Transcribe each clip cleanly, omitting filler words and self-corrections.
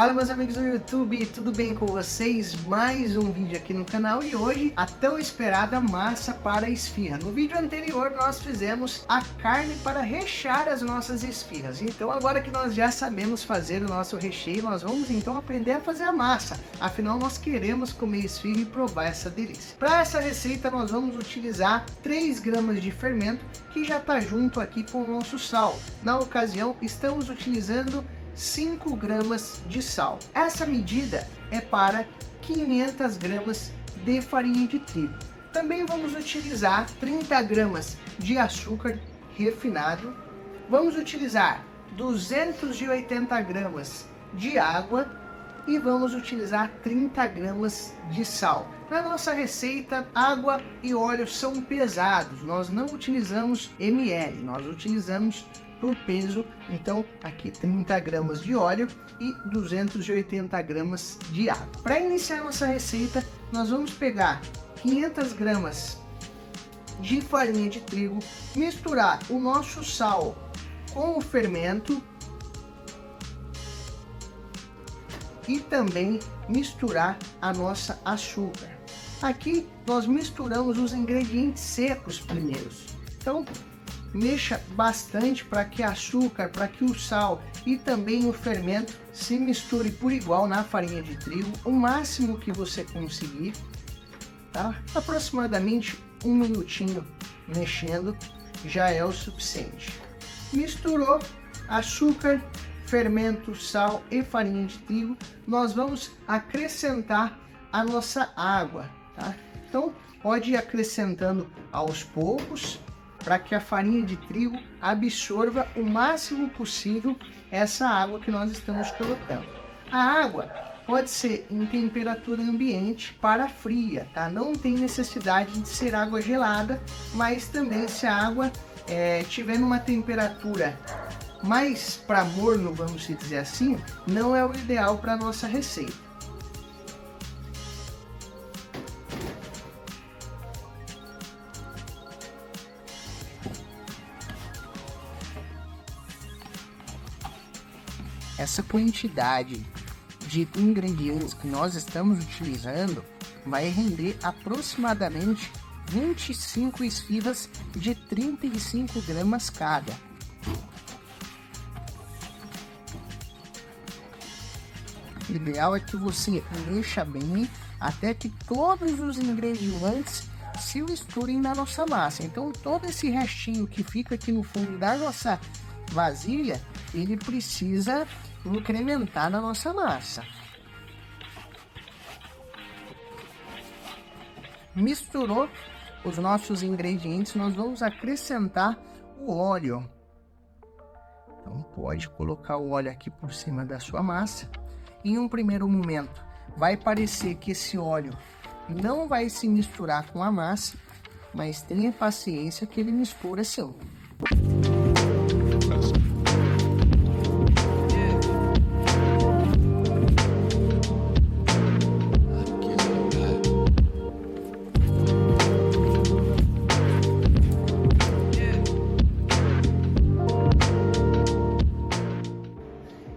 Fala, meus amigos do YouTube, tudo bem com vocês? Mais um vídeo aqui no canal e hoje a tão esperada massa para esfirra. No vídeo anterior nós fizemos a carne para rechear as nossas esfirras. Então agora que nós já sabemos fazer o nosso recheio, nós vamos então aprender a fazer a massa. Afinal nós queremos comer esfirra e provar essa delícia. Para essa receita nós vamos utilizar 3 gramas de fermento que já está junto aqui com o nosso sal. Na ocasião estamos utilizando 5 gramas de sal. Essa medida é para 500 gramas de farinha de trigo. Também vamos utilizar 30 gramas de açúcar refinado. Vamos utilizar 280 gramas de água e vamos utilizar 30 gramas de sal. Na nossa receita, água e óleo são pesados. Nós não utilizamos ml, nós utilizamos por peso. Então aqui 30 gramas de óleo e 280 gramas de água. Para iniciar nossa receita, nós vamos pegar 500 gramas de farinha de trigo, misturar o nosso sal com o fermento e também misturar a nossa açúcar. Aqui nós misturamos os ingredientes secos primeiros. Então mexa bastante para que açúcar, para que o sal e também o fermento se misture por igual na farinha de trigo, o máximo que você conseguir, tá? Aproximadamente 1 minutinho mexendo já é o suficiente. Misturou açúcar, fermento, sal e farinha de trigo, nós vamos acrescentar a nossa água, tá? Então pode ir acrescentando aos poucos, para que a farinha de trigo absorva o máximo possível essa água que nós estamos colocando. A água pode ser em temperatura ambiente para fria, tá? Não tem necessidade de ser água gelada, mas também se a água tiver numa temperatura mais para morno, vamos dizer assim, não é o ideal para nossa receita. Essa quantidade de ingredientes que nós estamos utilizando vai render aproximadamente 25 esfirras de 35 gramas cada. O ideal é que você mexa bem até que todos os ingredientes se misturem na nossa massa. Então todo esse restinho que fica aqui no fundo da nossa vasilha, ele precisa incrementar na nossa massa. Misturou os nossos ingredientes, nós vamos acrescentar o óleo. Então pode colocar o óleo aqui por cima da sua massa. Em um primeiro momento vai parecer que esse óleo não vai se misturar com a massa, mas tenha paciência que ele mistura sim.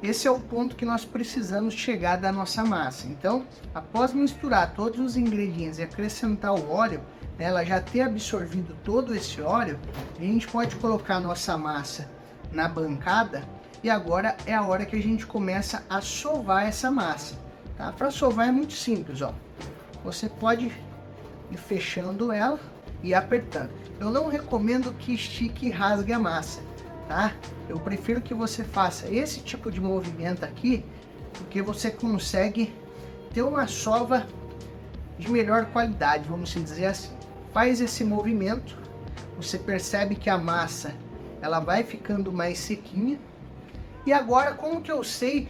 Esse é o ponto que nós precisamos chegar da nossa massa. Então, após misturar todos os ingredientes e acrescentar o óleo, ela já ter absorvido todo esse óleo, a gente pode colocar a nossa massa na bancada e agora é a hora que a gente começa a sovar essa massa. Tá? Para sovar é muito simples, ó. Você pode ir fechando ela e apertando. Eu não recomendo que estique e rasgue a massa, tá? Eu prefiro que você faça esse tipo de movimento aqui, porque você consegue ter uma sova de melhor qualidade, vamos dizer assim. Faz esse movimento, você percebe que a massa ela vai ficando mais sequinha. E agora, como que eu sei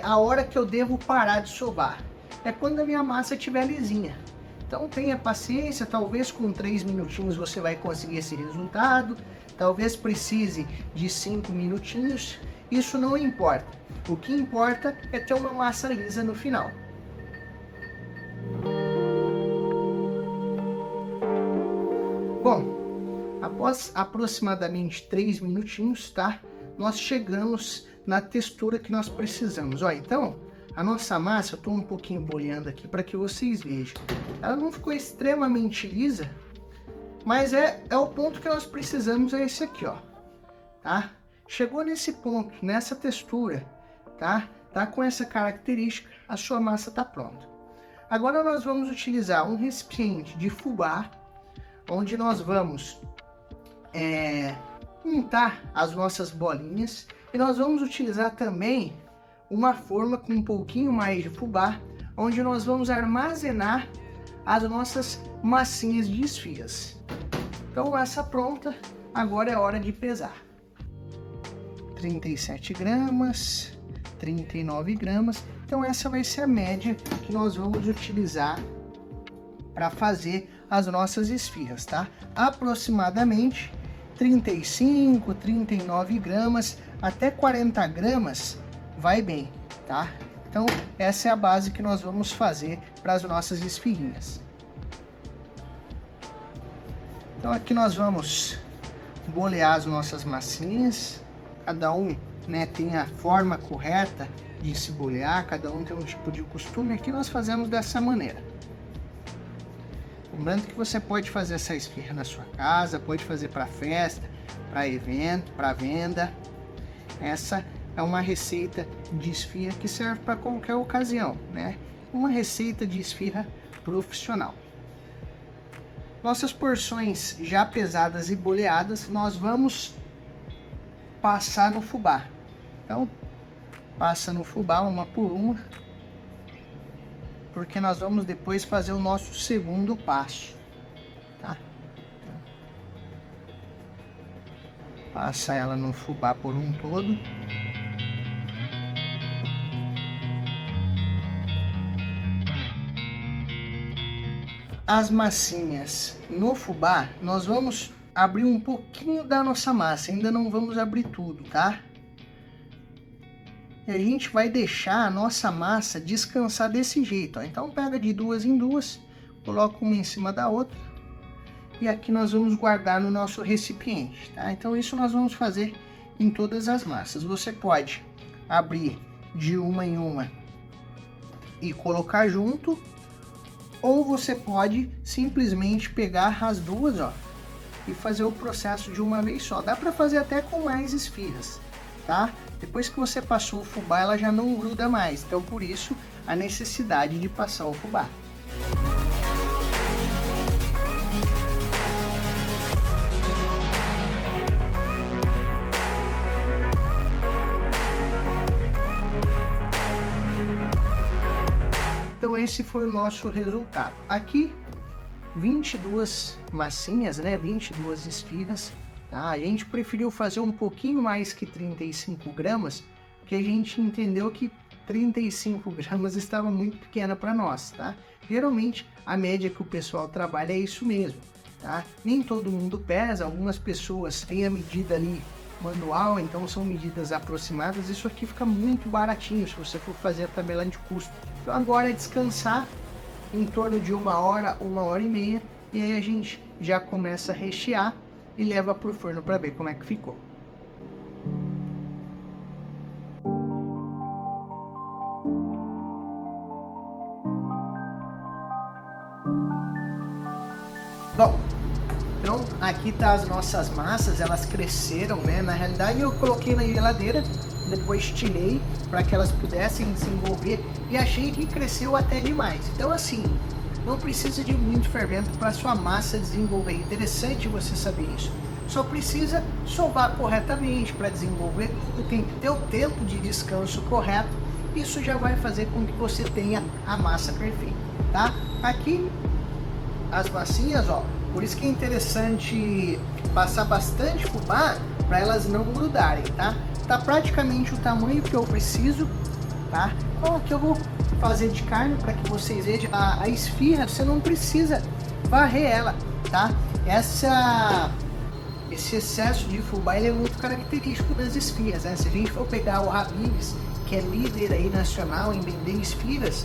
a hora que eu devo parar de sovar? É quando a minha massa estiver lisinha. Então tenha paciência, talvez com 3 minutinhos você vai conseguir esse resultado. Talvez precise de 5 minutinhos, isso não importa. O que importa é ter uma massa lisa no final. Bom, após aproximadamente 3 minutinhos, tá? Nós chegamos na textura que nós precisamos. Ó, então, a nossa massa, eu estou um pouquinho boleando aqui para que vocês vejam. Ela não ficou extremamente lisa, mas é o ponto que nós precisamos, é esse aqui, ó, tá? Chegou nesse ponto, nessa textura, tá? Tá com essa característica, a sua massa tá pronta. Agora nós vamos utilizar um recipiente de fubá, onde nós vamos untar as nossas bolinhas, e nós vamos utilizar também uma forma com um pouquinho mais de fubá, onde nós vamos armazenar as nossas massinhas de esfirras. Então, massa pronta, agora é hora de pesar. 37 gramas, 39 gramas, então essa vai ser a média que nós vamos utilizar para fazer as nossas esfirras, tá? Aproximadamente 35, 39 gramas, até 40 gramas vai bem, tá? Então, essa é a base que nós vamos fazer para as nossas esfirrinhas. Então, aqui nós vamos bolear as nossas massinhas. Cada um, né, tem a forma correta de se bolear, cada um tem um tipo de costume. Aqui nós fazemos dessa maneira. Lembrando que você pode fazer essa esfirra na sua casa, pode fazer para festa, para evento, para venda. Essa é uma receita de esfirra que serve para qualquer ocasião, né? Uma receita de esfirra profissional. Nossas porções já pesadas e boleadas, nós vamos passar no fubá. Então, passa no fubá uma por uma, porque nós vamos depois fazer o nosso segundo passo, tá? Passa ela no fubá por um todo. As massinhas no fubá, nós vamos abrir um pouquinho da nossa massa, ainda não vamos abrir tudo, tá? E a gente vai deixar a nossa massa descansar desse jeito, ó. Então pega de duas em duas, coloca uma em cima da outra, e aqui nós vamos guardar no nosso recipiente, tá? Então isso nós vamos fazer em todas as massas. Você pode abrir de uma em uma e colocar junto, ou você pode simplesmente pegar as duas, ó, e fazer o processo de uma vez só. Dá para fazer até com mais esfirras, tá? Depois que você passou o fubá, ela já não gruda mais. Então, por isso, a necessidade de passar o fubá. Então, esse foi o nosso resultado. Aqui, 22 massinhas, né? 22 esfirras. Tá? A gente preferiu fazer um pouquinho mais que 35 gramas, porque a gente entendeu que 35 gramas estava muito pequena para nós, tá? Geralmente, a média que o pessoal trabalha é isso mesmo, tá? Nem todo mundo pesa, algumas pessoas têm a medida ali manual, então são medidas aproximadas. Isso aqui fica muito baratinho se você for fazer a tabela de custo. Então agora é descansar em torno de uma hora e meia, e aí a gente já começa a rechear e leva para o forno para ver como é que ficou. Bom, então aqui tá as nossas massas, elas cresceram, né? Na realidade eu coloquei na geladeira, depois tirei para que elas pudessem desenvolver e achei que cresceu até demais. Então assim, não precisa de muito fermento para sua massa desenvolver. Interessante você saber isso. Só precisa sovar corretamente para desenvolver, tem que ter o tempo de descanso correto. Isso já vai fazer com que você tenha a massa perfeita, tá? Aqui as massinhas, ó, por isso que é interessante passar bastante fubá para elas não grudarem, tá? Tá praticamente o tamanho que eu preciso, tá? Então aqui eu vou fazer de carne para que vocês vejam. A esfirra, você não precisa varrer ela, tá? Esse excesso de fubá, ele é muito característico das esfirras, né? Se a gente for pegar o Habib's, que é líder aí nacional em vender esfirras,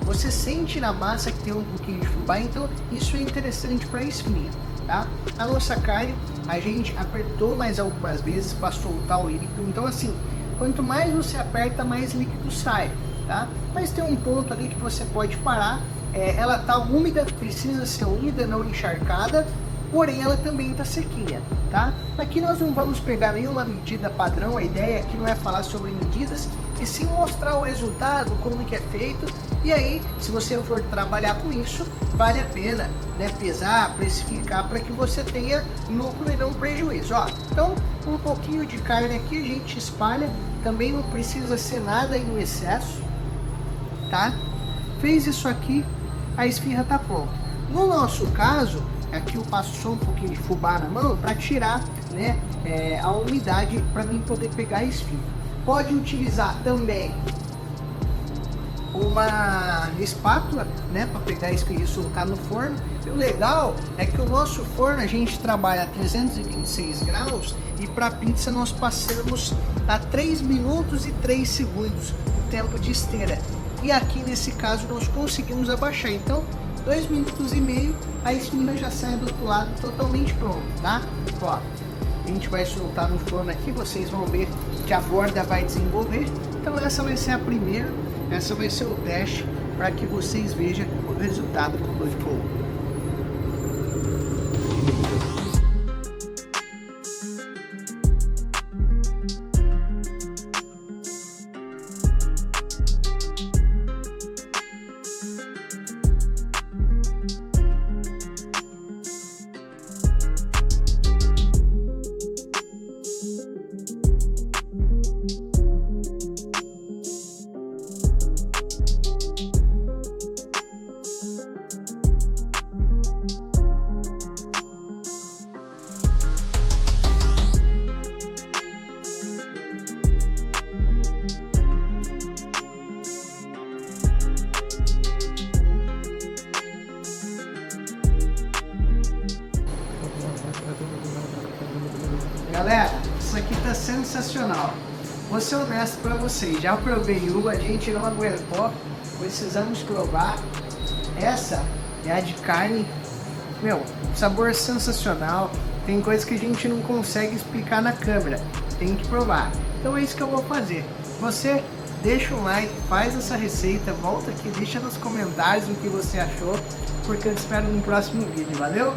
você sente na massa que tem um pouquinho de fubá, então isso é interessante para esfirra, tá? A nossa carne, a gente apertou mais algumas vezes para soltar o líquido, então assim, quanto mais você aperta, mais líquido sai, tá? mas tem um ponto ali que você pode parar. Ela tá úmida, precisa ser úmida, não encharcada, porém ela também tá sequinha, tá? Aqui nós não vamos pegar nenhuma medida padrão, a ideia aqui não é falar sobre medidas, e sim mostrar o resultado, como que é feito, e aí, se você for trabalhar com isso, vale a pena, né, pesar, precificar, para que você tenha lucro e não prejuízo. Ó, então, um pouquinho de carne aqui a gente espalha, também não precisa ser nada em excesso, tá? Fez isso aqui, a esfirra tá pronta. No nosso caso, aqui eu passo só um pouquinho de fubá na mão para tirar, né, a umidade para mim poder pegar a esfirra. Pode utilizar também uma espátula, né, para pegar a esfirra e soltar no forno. E o legal é que o nosso forno a gente trabalha a 326 graus e para pizza nós passamos a 3 minutos e 3 segundos o tempo de esteira. E aqui nesse caso nós conseguimos abaixar, então 2 minutos e meio a esfirra já sai do outro lado totalmente pronto, tá? Ó, a gente vai soltar no forno aqui, vocês vão ver que a borda vai desenvolver. Então essa vai ser a primeira, essa vai ser o teste para que vocês vejam o resultado como ficou. Galera, isso aqui tá sensacional. Vou ser honesto pra vocês, já provei uma, a gente não aguentou, precisamos provar. Essa é a de carne, meu, sabor sensacional. Tem coisas que a gente não consegue explicar na câmera, tem que provar. Então é isso que eu vou fazer. Você deixa um like, faz essa receita, volta aqui, deixa nos comentários o que você achou, porque eu te espero no próximo vídeo, valeu?